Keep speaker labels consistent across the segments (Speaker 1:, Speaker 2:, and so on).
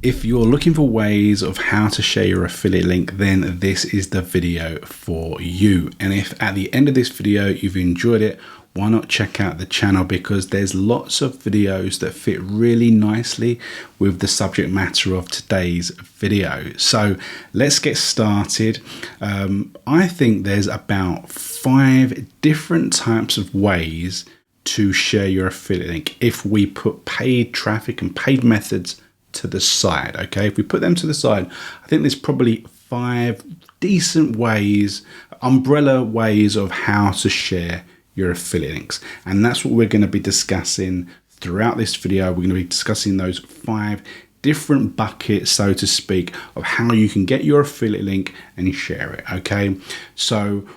Speaker 1: If you're looking for ways of how to share your affiliate link, then this is the video for you. And if at the end of this video you've enjoyed it, why not check out the channel, because there's lots of videos that fit really nicely with the subject matter of today's video. So let's get started. I think there's about 5 different types of ways to share your affiliate link if we put paid traffic and paid methods to the side. Okay, if we put them to the side, I think there's probably 5 decent ways, umbrella ways of how to share your affiliate links, and that's what we're going to be discussing throughout this video. We're going to be discussing those 5 different buckets, so to speak, of how you can get your affiliate link and share it. Okay, so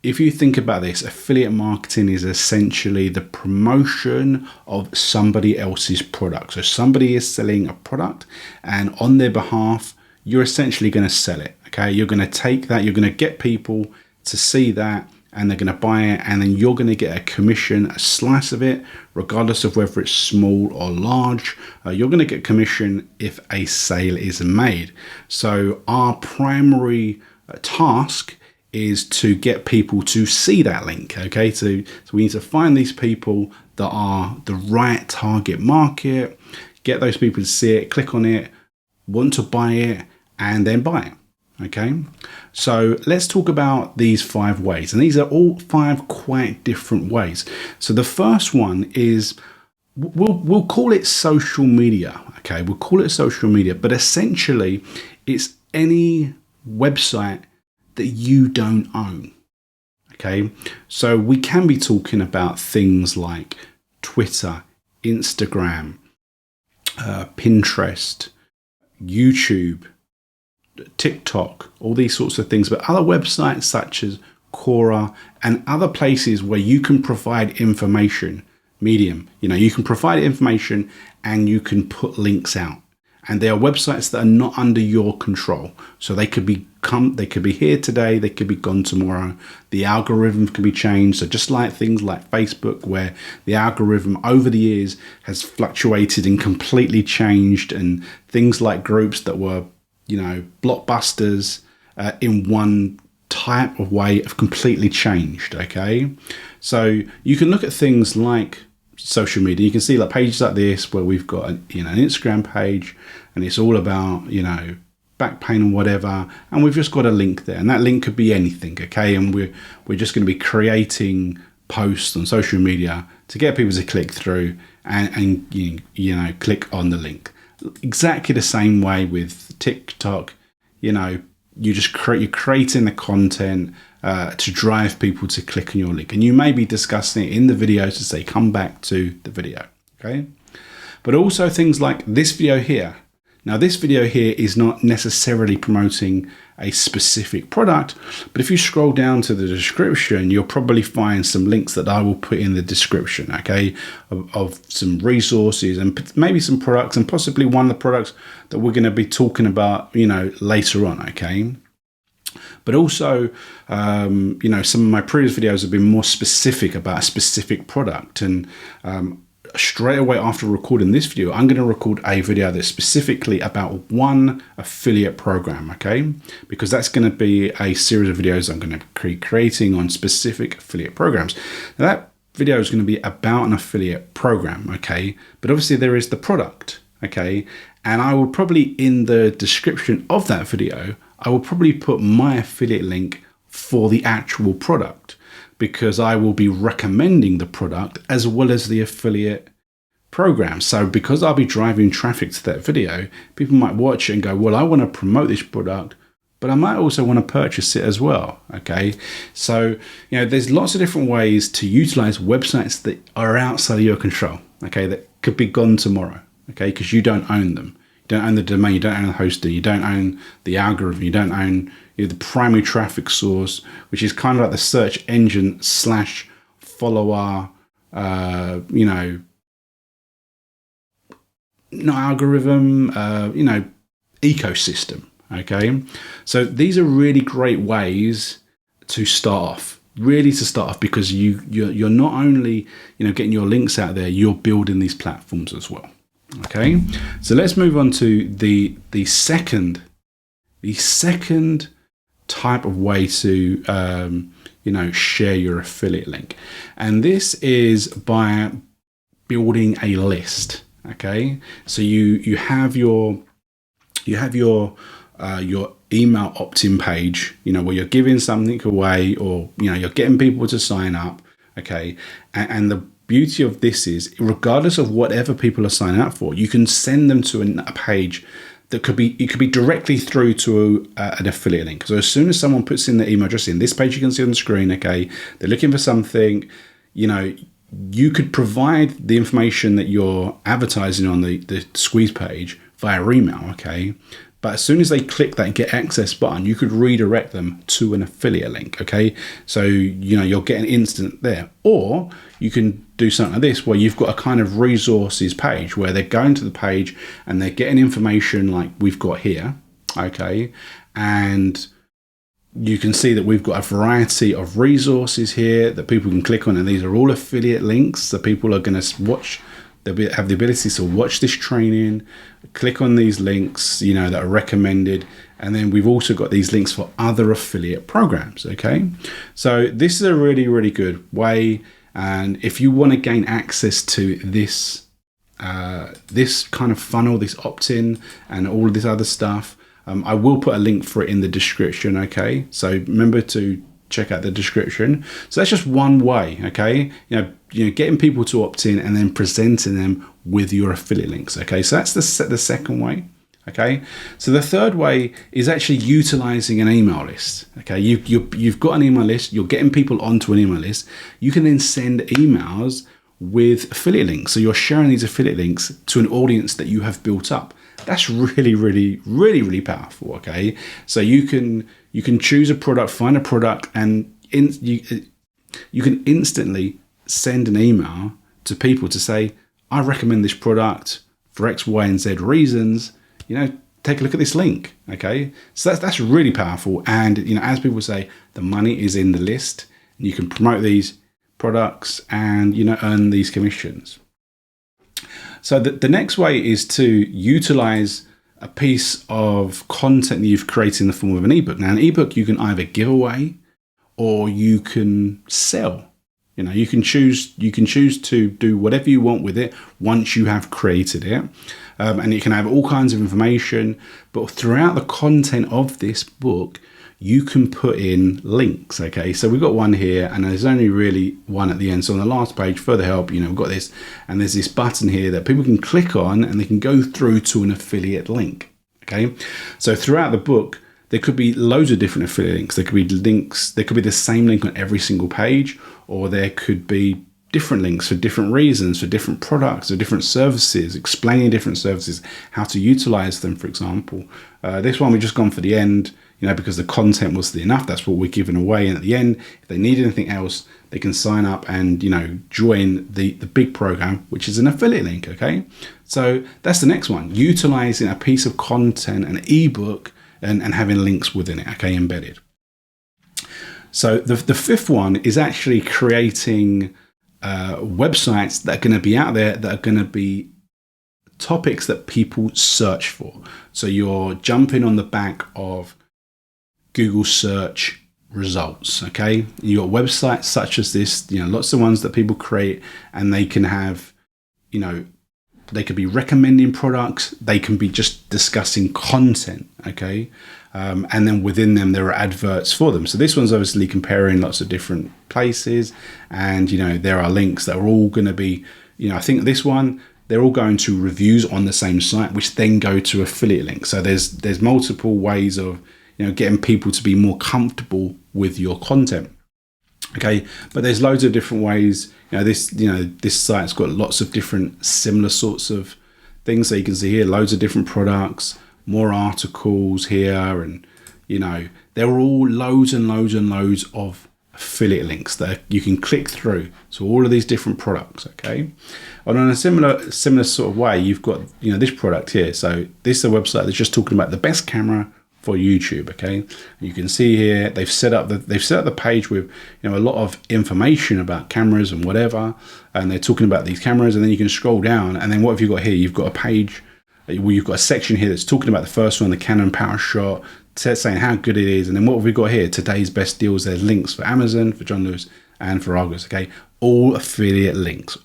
Speaker 1: if you think about this, affiliate marketing is essentially the promotion of somebody else's product. So somebody is selling a product, and on their behalf, you're essentially going to sell it. Okay, you're going to take that, you're going to get people to see that, and they're going to buy it, and then you're going to get a commission, a slice of it, regardless of whether it's small or large. You're going to get commission if a sale is made. So our primary task is to get people to see that link. Okay, so we need to find these people that are the right target market, get those people to see it, click on it, want to buy it, and then buy it. Okay, so let's talk about these 5 ways, and these are all 5 quite different ways. So the first one is, we'll call it social media. Okay, we'll call it social media, but essentially it's any website that you don't own. Okay, so we can be talking about things like Twitter, Instagram, Pinterest, YouTube, TikTok, all these sorts of things, but other websites such as Quora and other places where you can provide information. Medium, you can provide information and you can put links out. And there are websites that are not under your control. So they could be here today, they could be gone tomorrow. The algorithm can be changed. So just like things like Facebook, where the algorithm over the years has fluctuated and completely changed, and things like groups that were, blockbusters in one type of way have completely changed. Okay, so you can look at things like social media. You can see like pages like this where we've got an Instagram page, and it's all about back pain and whatever, and we've just got a link there, and that link could be anything. Okay, and we're just going to be creating posts on social media to get people to click through and click on the link. Exactly the same way with TikTok. You're creating the content to drive people to click on your link, and you may be discussing it in the video to say come back to the video. Okay, but also things like this video here. Now this video here is not necessarily promoting a specific product, but if you scroll down to the description, you'll probably find some links that I will put in the description, okay, of some resources and maybe some products, and possibly one of the products that we're going to be talking about later on. Okay, but also some of my previous videos have been more specific about a specific product, and straight away after recording this video, I'm going to record a video that's specifically about one affiliate program. Okay, because that's going to be a series of videos I'm going to be creating on specific affiliate programs. Now that video is going to be about an affiliate program. Okay, but obviously there is the product. Okay, and I will probably, in the description of that video, I will probably put my affiliate link for the actual product, because I will be recommending the product as well as the affiliate program. So because I'll be driving traffic to that video, people might watch it and go, well, I want to promote this product, but I might also want to purchase it as well. Okay, so there's lots of different ways to utilize websites that are outside of your control. Okay, that could be gone tomorrow. Okay, because you don't own them. You don't own the domain, you don't own the hosting, you don't own the algorithm, you don't own the primary traffic source, which is kind of like the search engine / follower, not algorithm, ecosystem. Okay, so these are really great ways to start off. Because you're not only getting your links out there, you're building these platforms as well. Okay, so let's move on to the second type of way to share your affiliate link, and this is by building a list. Okay, so you have your email opt-in page, where you're giving something away, or you're getting people to sign up. Okay, and the beauty of this is, regardless of whatever people are signing up for, you can send them to a page that could be directly through to an affiliate link. So as soon as someone puts in their email address in this page, you can see on the screen, okay, they're looking for something, you could provide the information that you're advertising on the squeeze page via email, okay? But as soon as they click that get access button, you could redirect them to an affiliate link, okay? So, you'll get an instant there. Or you can do something like this, where you've got a kind of resources page where they're going to the page and they're getting information like we've got here, okay? And you can see that we've got a variety of resources here that people can click on, and these are all affiliate links. So people are going to watch, they'll have the ability to watch this training, click on these links, that are recommended. And then we've also got these links for other affiliate programs, okay? So this is a really, really good way. And if you want to gain access to this, this kind of funnel, this opt-in and all of this other stuff, I will put a link for it in the description, okay? So remember to check out the description. So that's just one way, okay? Getting people to opt in and then presenting them with your affiliate links, okay? So that's the second way, okay? So the third way is actually utilizing an email list, okay? You've got an email list, you're getting people onto an email list. You can then send emails with affiliate links. So you're sharing these affiliate links to an audience that you have built up. That's really, really, really, really powerful, okay? So you can choose a product, find a product, and you can instantly send an email to people to say, I recommend this product for X, Y, and Z reasons. Take a look at this link, okay? So that's really powerful. And, as people say, the money is in the list. And you can promote these products and, earn these commissions. So the next way is to utilize a piece of content that you've created in the form of an ebook. Now, an ebook you can either give away or you can sell. You can choose to do whatever you want with it once you have created it. And you can have all kinds of information, but throughout the content of this book, you can put in links, okay? So we've got one here, and there's only really one at the end. So on the last page, further help, we've got this, and there's this button here that people can click on, and they can go through to an affiliate link, okay? So throughout the book, there could be loads of different affiliate links. There could be links, there could be the same link on every single page, or there could be different links for different reasons, for different products or different services, explaining different services, how to utilize them, for example. This one, we've just gone for the end, because the content was enough. That's what we're giving away. And at the end, if they need anything else, they can sign up and, join the big program, which is an affiliate link, okay? So that's the next one, utilizing a piece of content, an ebook, and having links within it, okay, embedded. So the fifth one is actually creating websites that are going to be out there, that are going to be topics that people search for. So you're jumping on the back of Google search results, okay? You got websites such as this, lots of ones that people create, and they can have, they could be recommending products, they can be just discussing content, okay? And then within them, there are adverts for them. So this one's obviously comparing lots of different places, and, there are links that are all going to be, I think this one, they're all going to reviews on the same site, which then go to affiliate links. So there's multiple ways of, getting people to be more comfortable with your content. Okay, but there's loads of different ways. This site's got lots of different similar sorts of things. So you can see here, loads of different products, more articles here, and they're all loads and loads and loads of affiliate links that you can click through. So all of these different products, okay. And on a similar sort of way, you've got this product here. So this is a website that's just talking about the best camera for YouTube. Okay, you can see here they've set up the page with a lot of information about cameras and whatever, and they're talking about these cameras, and then you can scroll down, and then what have you got here? You've got a page where you've got a section here that's talking about the first one, the Canon PowerShot, saying how good it is, and then what have we got here? Today's best deals. There's links for Amazon, for John Lewis, and for Argos. Okay, all affiliate links.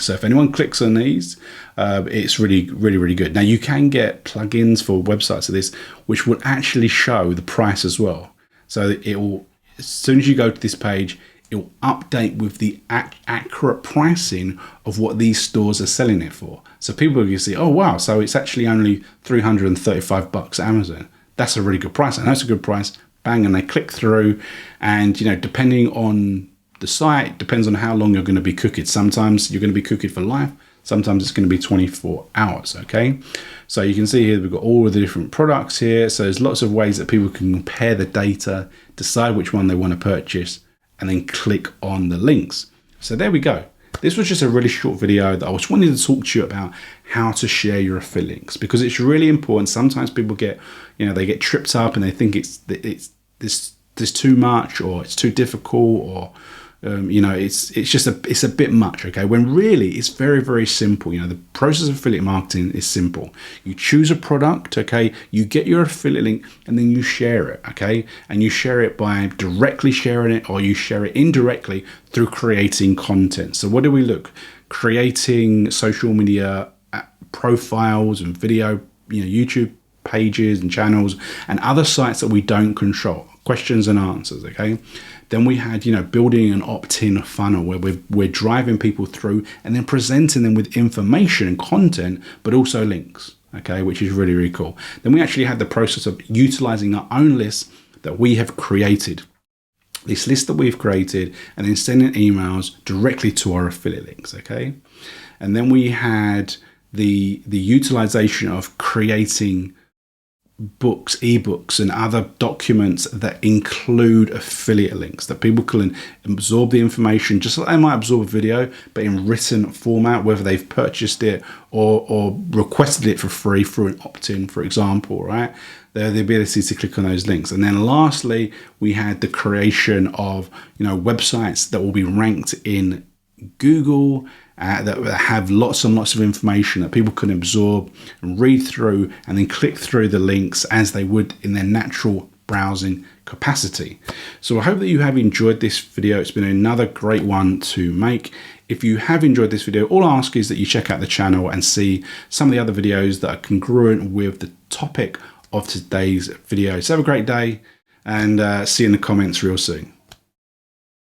Speaker 1: So if anyone clicks on these, it's really good. Now you can get plugins for websites of this, which will actually show the price as well. So it will, as soon as you go to this page, it will update with the accurate pricing of what these stores are selling it for. So people can see, oh wow, so it's actually only $335 at Amazon. That's a really good price. I know it's a good price. Bang, and they click through, and depending on the site, depends on how long you're going to be cookied. Sometimes you're going to be cookied for life. Sometimes it's going to be 24 hours. Okay, so you can see here we've got all of the different products here. So there's lots of ways that people can compare the data, decide which one they want to purchase, and then click on the links. So there we go. This was just a really short video that I was wanting to talk to you about how to share your affiliate links, because it's really important. Sometimes people get, they get tripped up and they think it's too much, or it's too difficult, or it's a bit much. Okay, when really it's very simple. The process of affiliate marketing is simple. You choose a product, okay, you get your affiliate link, and then you share it. Okay, and you share it by directly sharing it, or you share it indirectly through creating content. So what do we look? Creating social media profiles and video, YouTube pages and channels and other sites that we don't control, questions and answers. Okay, then we had building an opt-in funnel where we're driving people through and then presenting them with information and content, but also links. Okay, which is really cool. Then we actually had the process of utilizing our own list that we have created, this list that we've created, and then sending emails directly to our affiliate links. Okay, and then we had the utilization of creating books, ebooks, and other documents that include affiliate links that people can absorb the information just like they might absorb a video, but in written format, whether they've purchased it or requested it for free through an opt-in, for example, right? They have the ability to click on those links. And then lastly, we had the creation of websites that will be ranked in Google, that have lots and lots of information that people can absorb and read through, and then click through the links as they would in their natural browsing capacity. So I hope that you have enjoyed this video. It's been another great one to make. If you have enjoyed this video, all I ask is that you check out the channel and see some of the other videos that are congruent with the topic of today's video. So have a great day, and see you in the comments real soon.